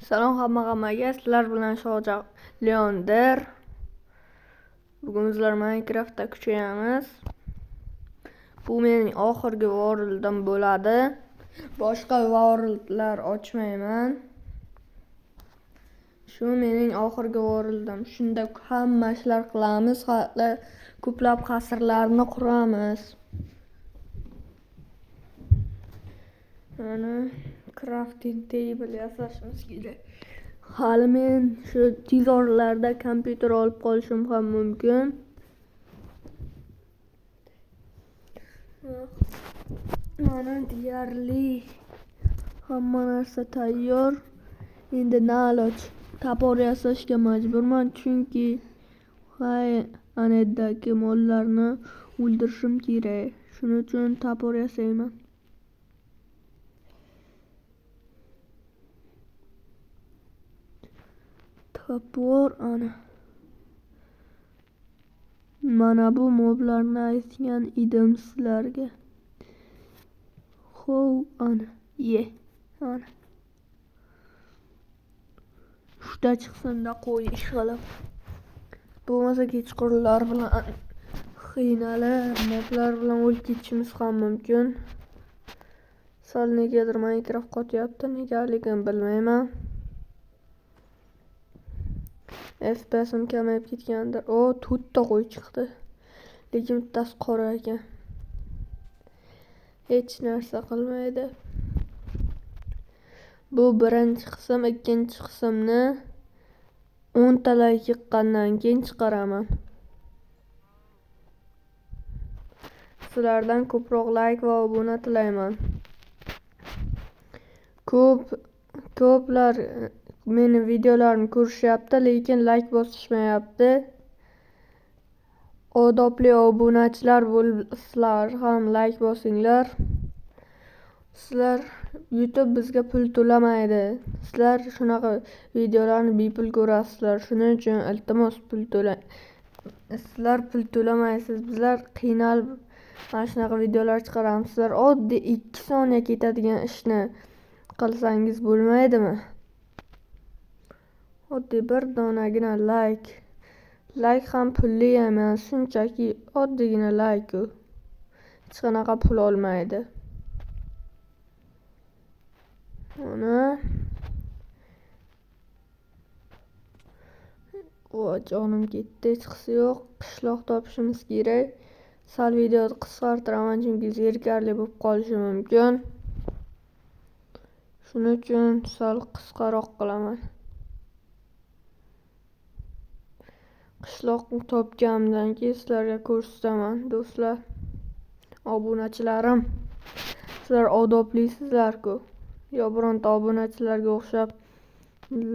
Salom hammaga, sizlar bilan Shohjahon Leander. Bugun bizlar Minecraftda kuchayamiz. Bu mening oxirgi world'im bo'ladi. Boshqa world'lar ochmayman. Shu mening oxirgi world'im. Shunda hamma ishlar qilamiz, ko'plab qasrlarni quramiz. Mana crafting table yasashimiz kerak. Hali men shu tez oralarda kompyuter olib qolishim ham mumkin. Mana deyarli hamma narsa tayyor. Endi naloj topor yasashga majburman, chunki anedagi mollarni o'ldirishim kerak. Shuning uchun topor yasayman. Topor ana. Mana bu moblarni aytgan edim sizlarga. Xo'p, ana. Ana. Uchta chiqsinda qo'y ishqilib. Bo'lmasa kechqurunlar bilan qiynalib, moblar bilan o'lib ketishimiz ham mumkin. Sal negadir Minecraft qotyapti, negaligini bilmayman. FPS'im kamayib ketgandir. O, 4 ta qo'y chiqdi. Lekin bittasi qora ekan. Hech narsa qilmaydi. Bu birinchi qism, ikkinchi qismni 10 ta like yiqqandan keyin chiqaraman. Sizlardan ko'proq like va obuna tilayman. Ko'plar meni videolarimni ko'rishyapti, lekin like bosishmayapti. Odobli obunachilar bo'lsizlar ham like bosinglar. Sizlar YouTube bizga pul to'lamaydi. Sizlar shunaqa videolarni bepul ko'rasizlar. Shuning uchun iltimos pul to'lang. Sizlar pul to'lamaysiz. Bizlar qiynalib mana shunaqa videolar chiqaramiz. Sizlar oddiy 2 soniya ketadigan ishni qilsangiz bo'lmaydimi? Oddiy bir donagina like ham pulli emas, shunchaki oddiygina like u. Hech qanaqa pul olmaydi. Mana jonim ketdi, hech qisi yo'q. Qishloq topishimiz kerak. Sal videoni qisqartiraman, chunki zerikarli bo'lib qolishi mumkin. Shuning uchun sal qisqaroq qilaman. Qishloqni topganimdan keyin sizlarga ko'rsataman, do'stlar. Obunachilarim. Sizlar odoblisizlar-ku. Yo bironta obunachilarga o'xshab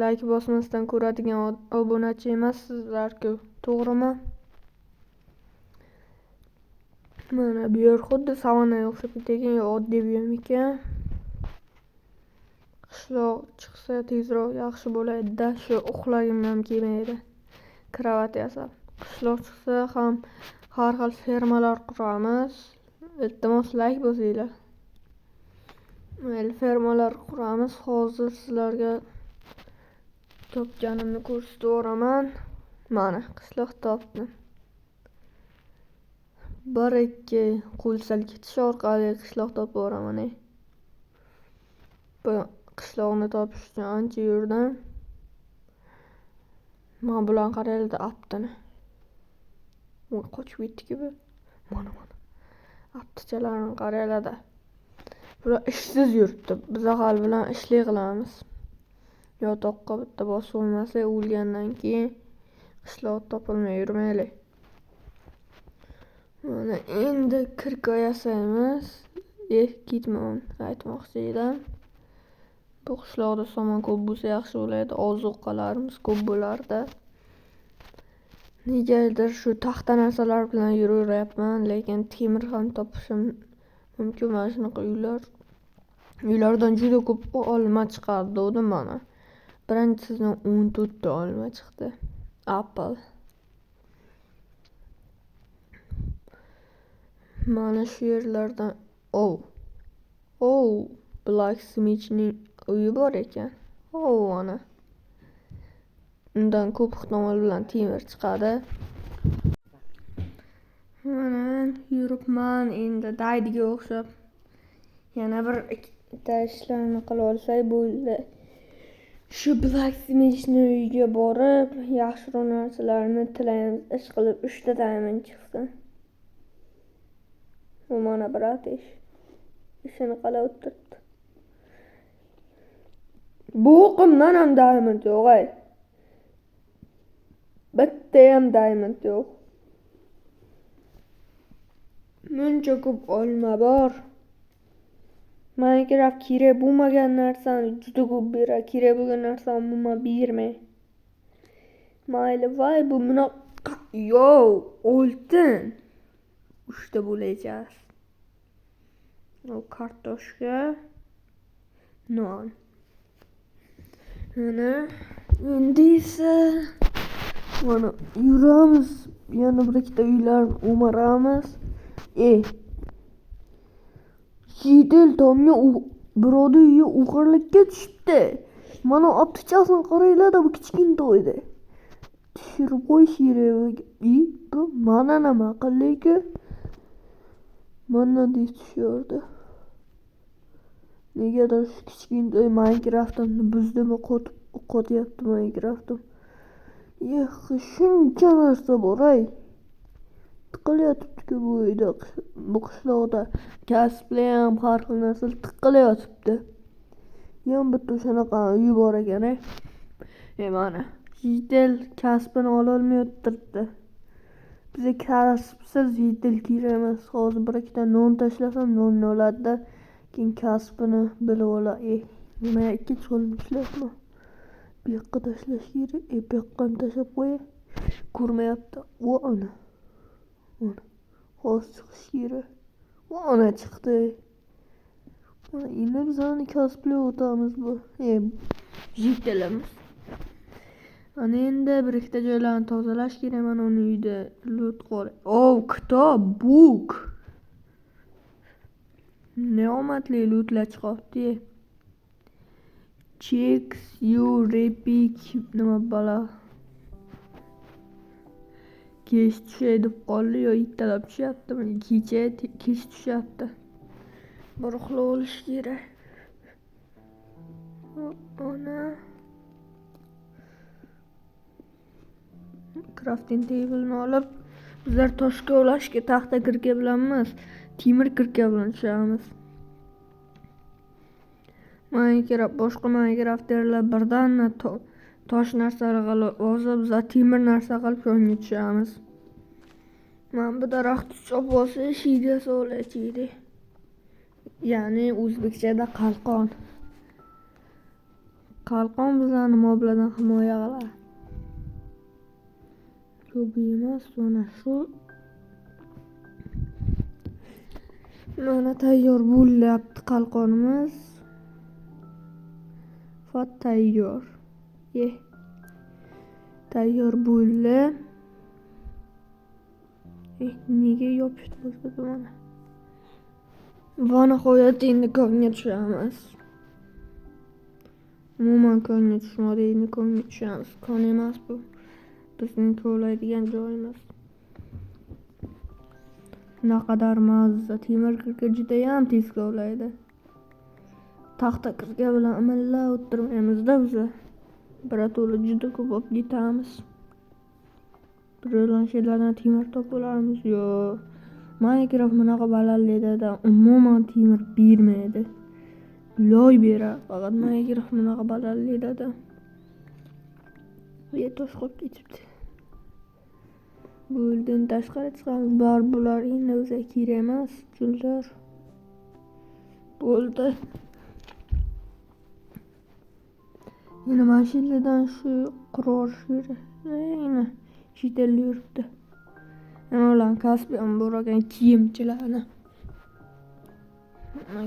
like bosmasdan ko'radigan obunachi emassizlar-ku, to'g'rimi? Mana bu yer xuddi savanaga o'xshab ketgan, yo oddiy buyam ekan. Qishloq chiqsa tezroq yaxshi bo'ladi-da, shu uxlagim ham kelmaydi. Kravat yasab. Qishloq chiqsa ham har xil fermalar quramiz. Iltimos like bosinglar. Mayli, fermalar quramiz. Hozir sizlarga topganimni ko'rsatib yuboraman. Mana qishloq topdim. 1-2 qo'l silkitish orqali qishloq topib yuboraman. Bu qishloqni topish uchun ancha yurdim. Mana bularni qaranglar, aptini. Voy, qochib ketdi-ku bu. Mana. Aptichalarni qaranglar-da. Bular ishsiz yuribdi. Biz aholi bilan ishlik qilamiz. Yotoqqa bitta bosib olmasak, o'lgandan keyin qishloq topilmay yurmaylik. Mana endi kirka yasaymiz. Ketmayman, aytmoqchi edim. Bu qishloqda somon ko'p bo'lsa yaxshi bo'ladi. Ozuqalarimiz ko'p bo'lardi. Negadir shu taxta narsalar bilan yuraverayapman, lekin temir ham topishim mumkin. Mana shunaqa uylardan juda ko'p olma chiqardi dedim mana. Birinchisidan 14 ta olma chiqdi. Apple. Mana shu yerlardan Blacksmithning uyi bor ekan. Ana. Undan ko'p ehtimol bilan temir chiqadi. Mana yuribman endi daydiga o'xshab. Yana bir ikkita ishlarni qilib olsak bo'ldi. Shu blacksmithni uyiga borib, yaxshiroq narsalarni tilaymiz. Ish qilib 3 ta diamond chiqsin. U mana brat ishini qilib o'tiribdi. Bu o'qimdan ham diamond yo'q ay. Bitta ham diamond yo'q. Muncha ko'p olma bor. Minecraft kerak bo'lmagan narsani juda ko'p beradi. Kerak bo'lgan narsani umuman bermay. Mayli, voy bu bunaqa oltin. 3 ta bo'lacak. O kartoshka, non. Mana endi esa mana yuramiz. Yana bir ikkita uylarni o'maramiz. Yedel tomga birovni uyi o'g'irlikka tushibdi. Mana optichasini qaranglar-da, bu kichkintoyda. Tushirib qo'yish kerak. Bu mana nima qildi-ku? Mana deb tushirdi. Negadir shu kichkintoy Minecraft'ni buzdimi, qo'tyapti Minecraft'im. Shuncha narsa bor-ay. Tiqilayotibdi bu uyda, bu qishloqda. Kasblar ham har xil narsa tiqilayotibdi. Yana bitta shunaqa uy bor ekan-a. Mana yedel kasbini ololmay o'tiribdi. Bizga kasbsiz yedel kerak emas. Hozir bir ikkita non tashlasam nonni oladi-da, keyin kasbini bilib oladi. Nima ikki cho'lmishlarmi? Bu yoqqa tashlash kerak. Bu yoqqa ham tashlab qo'yay. Ko'rmayapti. Ana. Hozir chiqish kerak. Ana chiqdi. Endi bizani kasblar o'tamiz bu. Yetilamiz. Ana endi bir ikkita joylarni tozalash kerak. Mana uni uyda loot qor. Kitob, book. Neomatli lootlar chiqibdi. Checks you repeat nima bala. Kech tushay deb qoldi yo ertalab tushyaptimi? Kecha kech tushyapti. Bir uxlab olish kerak. Ana crafting table'ni olib, bizlar toshga ulashga taxta kirka bilan emas, temir kirka bilan tushamiz. Boshqa Minecraft'larlar birdan tosh narsalar qilib olsa, bizlar temir narsa qilib shunga tushamiz. Mana bu daraxtni chopib olsa, shidasi olachiydi. Ya'ni o'zbekchada qalqon. Qalqon bizlarni moblardan himoya qiladi. Ko'p emas, mana shu. Mana tayyor bo'lyapti qalqonimiz. Tayyor. Tayyor bo'ldi. Nega yopishib bo'ldi mana? Va nihoyat endi konga tushamiz. Umuman konga tushmadi, endi konga tushamiz. Kon emas bu. Bizning kovlaydigan joyimiz. Naqadar mazza. Temir kirka juda ham tez kovlaydi. Taxta kirka bilan amallab o'tirmaymiz-da biz. Birato'la juda ko'p olib ketamiz. Biro'lan shelardan temir topib olarmiz. Yo'q. Minecraft bunaqa balandlikda umuman temir bermaydi. Loy beradi. Faqat Minecraft bunaqa balandlikda. Tosh qolib ketibdi. Bo'ldim tashqari chiqamiz. Bular endi o'zi kerak emas, chunlar. Bo'ldi. Yana mashinadan shu qurol shuni shidelli yuribdi. Ular kasb ham bor ekan, kiyimchilarni.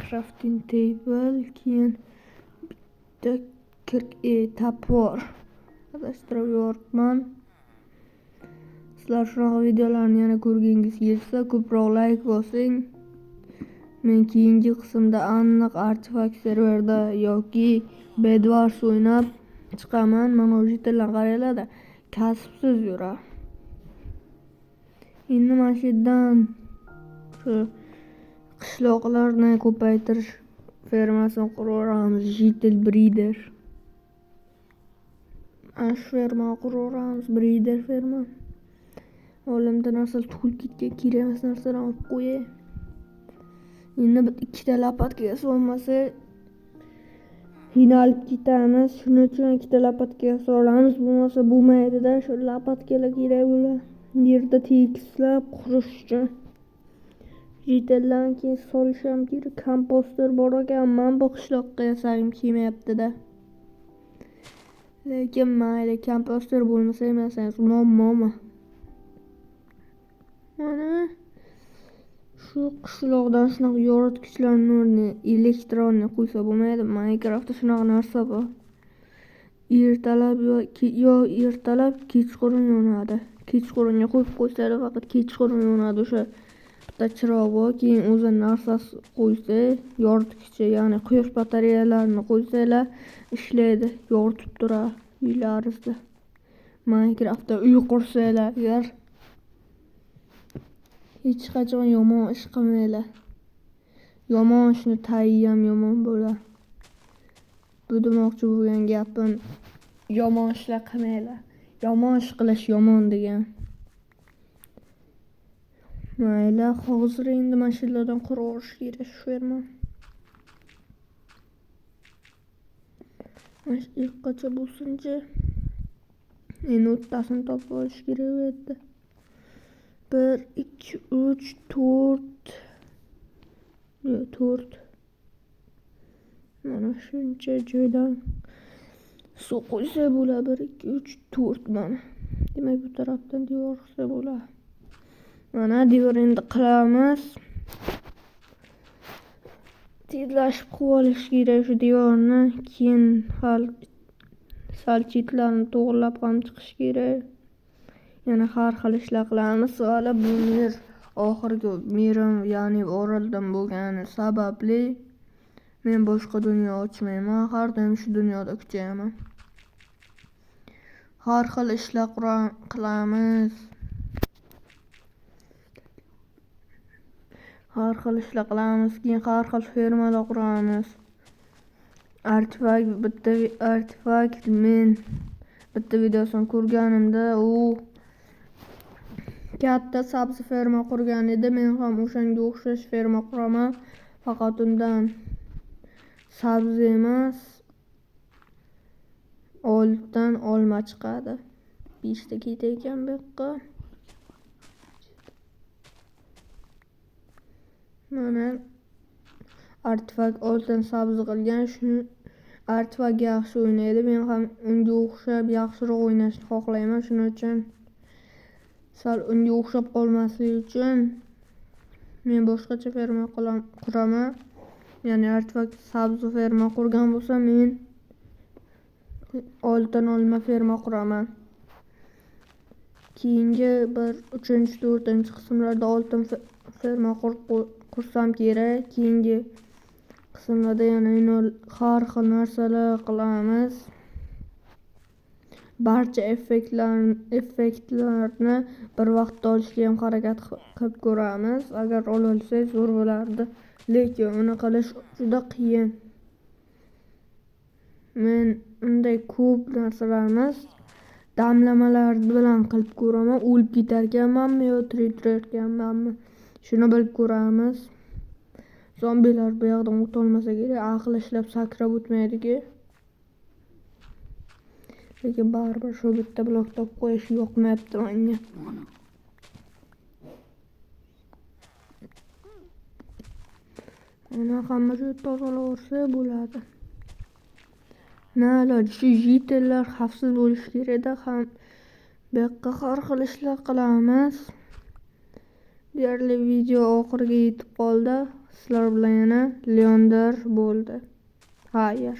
Crafting table, keyin bitta tapor. Adashtirib yoribman. Sizlar shunaqa videolarni yana ko'rgingiz kelsa, ko'proq like bosing. Men keyingi qismda aniq artefakt serverda yoki Bedwars o'ynab chiqaman. Mana shu yerdan qaranglar-da, kasbsiz yurar. Endi mana shu yerdan shu qishloqlarni ko'paytirish fermasini quraveramiz. Jitel Breeder. Ash ferma quraveramiz, Breeder ferma. Olamda narsalar toolkitga kerak narsalarni olib qo'yay. Endi ikkita lapatkaga solmasa qiynalib ketamiz. Shuning uchun ikkita lapatkaga solamiz. Bo'lmasa bo'lmaydi-da, shu lapatkalar kerak bo'ladi. Yerda tekislab qurish uchun. Jitellarni keyin solisham kerak. Komposter bor ekan, men bu qishloqqa yasagim kelmayapti-da. Lekin mayli, komposter bo'lmasa ham yasangiz muammomi? Mana shu qishloqdan shunaqa yoritgichlarni o'rni elektronni qo'ysa bo'lmaydi. Minecraftda shunaqa narsa bor. Ertalab ertalab kechqurun yonadi. Kechqurunga qo'yib qo'ysalar faqat kechqurun yonadi. O'sha bitta chiroq bor, keyin o'zi narsasi qo'ysa, yoritgichi, ya'ni quyosh batareyalarini qo'ysalar ishlaydi, yoritib turadi uylaringizda. Minecraftda uy qursalar agar hech qachon yomon ish qilmanglar. Yomon ishni tayi ham yomon bo'ladi. Bu demoqchi bo'lgan gapim yomon ishlar qilmanglar. Yomon ish qilish yomon degan. Mayli, hozir endi mashinalardan quraverish kerak shu ferma. Mana ilkqacha bo'lsinchi. Endi o'ttasini topib olish kerak bu yerda. 1, 2, 3, 4. Mana shuncha joydan suv qo'ysa bo'ladi. 1, 2, 3, 4 mana. Demak bu tarafdan devor qilsa bo'ladi. Mana devor endi qilamiz. Tezlashib qilib olish kerak shu devorni. Keyin sal chetlarini to'g'rilab ham chiqish kerak. Yana har xil ishlar qilamiz. Hali bu yer oxirgi merim, ya'ni oraldan bo'lgani sababli men boshqa dunyo ochmayman. Har doim shu dunyoda kuchayaman. Har xil ishlar qilamiz. Keyin har xil fermalar quramiz. Artefakt men bitta videosini ko'rganimda u katta sabzi ferma qurgan edi. Men ham o'shanga o'xshash ferma quraman. Faqat undan sabzi emas, oltdan olma chiqadi. 5 ta ketayotgan bu yoqqa. Mana artefakt oltin sabzi qilgan. Shuni artefakt yaxshi o'ynaydi. Men ham unga o'xshab yaxshiroq o'ynashni xohlayman. Shuning uchun sal unga o'xshab qolmaslik uchun men boshqacha ferma quraman. Ya'ni artefakt sabzi ferma qurgan bo'lsa, men oltin olma ferma quraman. Keyingi 3-4 qismlarda oltin ferma qursam kerak. Keyingi qismlarda yana har xil narsalar qilamiz. Barcha effektlarni bir vaqtda olishga ham harakat qilib ko'ramiz. Agar ololsak zo'r bo'lardi, lekin uni qilish juda qiyin. Men unday ko'p narsalarni damlamalar bilan qilib ko'raman. O'lib ketarkanmanmi yo tirik-turarkanmanmi? Shuni bilib ko'ramiz. Zombilar bu yoqdan o'tolmasa kerak, aql ishlab sakrab o'tmaydi-ku. Lekin baribir shu bitta blok topib qo'yish yoqmayapti menga. Mana hamma joy tozalaversa bo'ladi. Nalari shu jitellar xavfsiz bo'lishi kerak-da, ham bu yoqqa har xil ishlar qilamiz. Deyarli video oxiriga yetib qoldi. Sizlar bilan yana Leondar bo'ldi. Xayr.